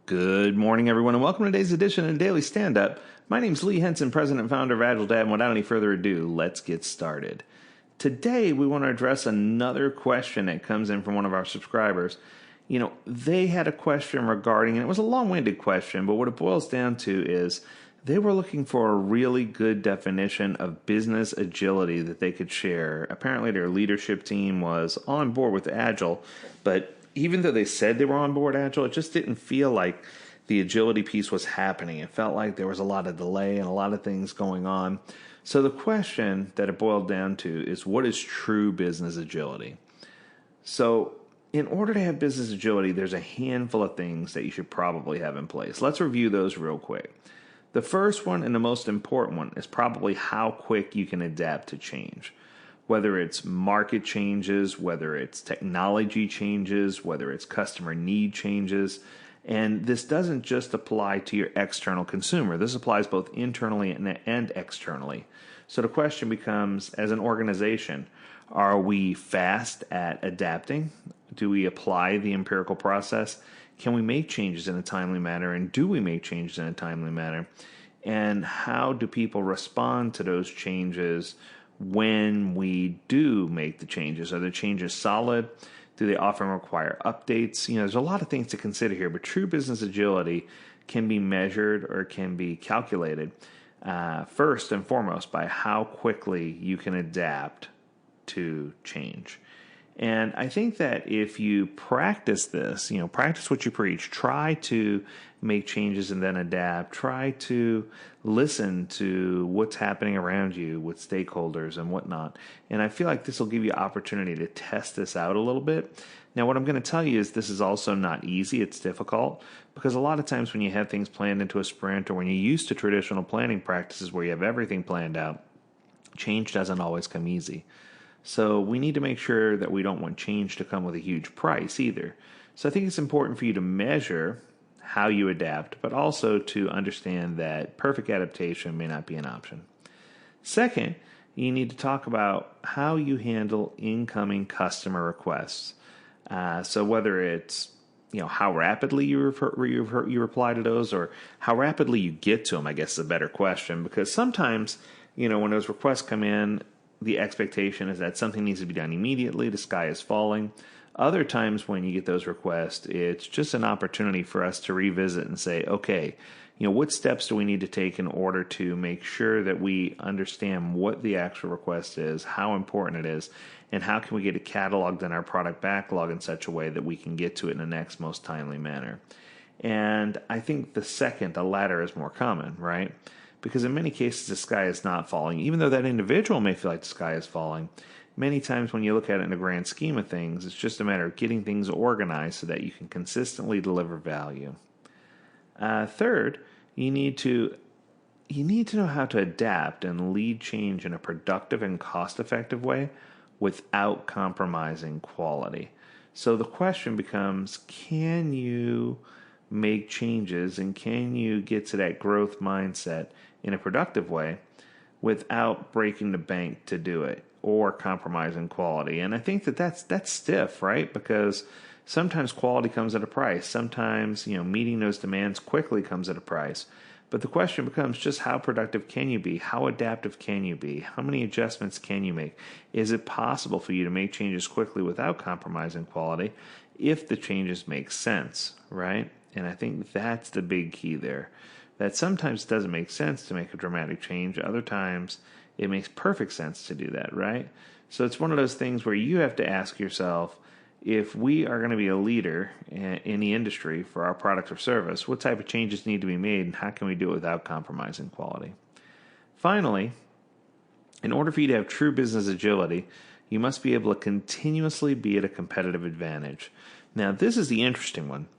Good morning, everyone, and welcome to today's edition of Daily Stand-Up. My name's Lee Henson, president and founder of AgileDad, and without any further ado, let's get started. Today, we want to address another question that comes in from one of our subscribers. They had a question regarding, and it was a long-winded question, but what it boils down to is they were looking for a really good definition of business agility that they could share. Apparently, their leadership team was on board with Agile, but even though they said they were on board Agile, it just didn't feel like the agility piece was happening. It felt like there was a lot of delay and a lot of things going on. So the question that it boiled down to is, what is true business agility? So in order to have business agility, there's a handful of things that you should probably have in place. Let's review those real quick. The first one and the most important one is probably how quick you can adapt to change. Whether it's market changes, whether it's technology changes, whether it's customer need changes. And this doesn't just apply to your external consumer. This applies both internally and externally. So the question becomes, as an organization, are we fast at adapting? Do we apply the empirical process? Can we make changes in a timely manner? And do we make changes in a timely manner? And how do people respond to those changes when we do make the changes? Are the changes solid? Do they often require updates? There's a lot of things to consider here, but true business agility can be measured or can be calculated first and foremost by how quickly you can adapt to change. And I think that if you practice this, practice what you preach, try to make changes and then adapt, try to listen to what's happening around you with stakeholders and whatnot. And I feel like this will give you opportunity to test this out a little bit. Now, what I'm going to tell you is this is also not easy. It's difficult because a lot of times when you have things planned into a sprint or when you're used to traditional planning practices where you have everything planned out, change doesn't always come easy. So we need to make sure that we don't want change to come with a huge price either. So I think it's important for you to measure how you adapt, but also to understand that perfect adaptation may not be an option. Second, you need to talk about how you handle incoming customer requests. So whether it's how rapidly you reply to those or how rapidly you get to them, I guess is a better question, because sometimes when those requests come in, the expectation is that something needs to be done immediately. The sky is falling. Other times when you get those requests, it's just an opportunity for us to revisit and say, okay, what steps do we need to take in order to make sure that we understand what the actual request is, how important it is, and how can we get it cataloged in our product backlog in such a way that we can get to it in the next most timely manner. And I think the latter is more common, right? Because in many cases, the sky is not falling. Even though that individual may feel like the sky is falling, many times when you look at it in the grand scheme of things, it's just a matter of getting things organized so that you can consistently deliver value. Third, you need to know how to adapt and lead change in a productive and cost-effective way without compromising quality. So the question becomes, can you make changes and can you get to that growth mindset in a productive way without breaking the bank to do it or compromising quality? And I think that's stiff, right? Because sometimes quality comes at a price. Sometimes, meeting those demands quickly comes at a price. But the question becomes just how productive can you be? How adaptive can you be? How many adjustments can you make? Is it possible for you to make changes quickly without compromising quality if the changes make sense, right? And I think that's the big key there. That sometimes it doesn't make sense to make a dramatic change. Other times it makes perfect sense to do that, right? So it's one of those things where you have to ask yourself, if we are going to be a leader in the industry for our product or service, what type of changes need to be made and how can we do it without compromising quality? Finally, in order for you to have true business agility, you must be able to continuously be at a competitive advantage. Now, this is the interesting one.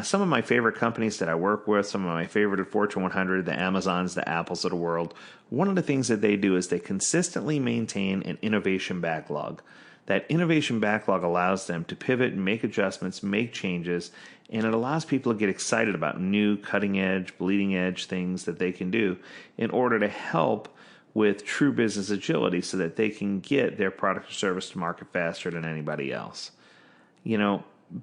Some of my favorite companies that I work with, some of my favorite Fortune 100, the Amazons, the Apples of the world, one of the things that they do is they consistently maintain an innovation backlog. That innovation backlog allows them to pivot and make adjustments, make changes, and it allows people to get excited about new cutting edge, bleeding edge things that they can do in order to help with true business agility so that they can get their product or service to market faster than anybody else.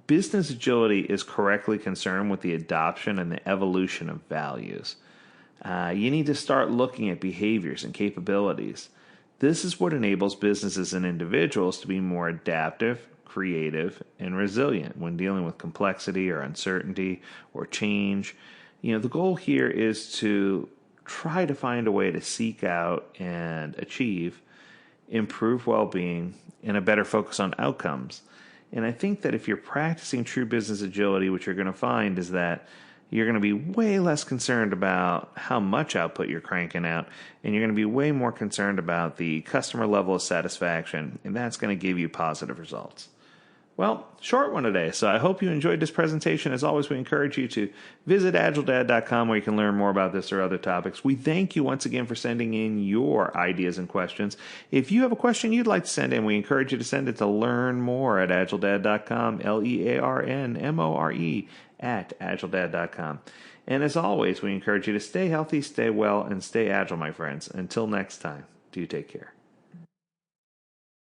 business agility is correctly concerned with the adoption and the evolution of values. You need to start looking at behaviors and capabilities. This is what enables businesses and individuals to be more adaptive, creative, and resilient when dealing with complexity or uncertainty or change. The goal here is to try to find a way to seek out and achieve improved well-being and a better focus on outcomes. And I think that if you're practicing true business agility, what you're going to find is that you're going to be way less concerned about how much output you're cranking out, and you're going to be way more concerned about the customer level of satisfaction, and that's going to give you positive results. Well, short one today, so I hope you enjoyed this presentation. As always, we encourage you to visit AgileDad.com where you can learn more about this or other topics. We thank you once again for sending in your ideas and questions. If you have a question you'd like to send in, we encourage you to send it to learnmore at AgileDad.com, LEARNMORE at AgileDad.com. And as always, we encourage you to stay healthy, stay well, and stay agile, my friends. Until next time, do take care.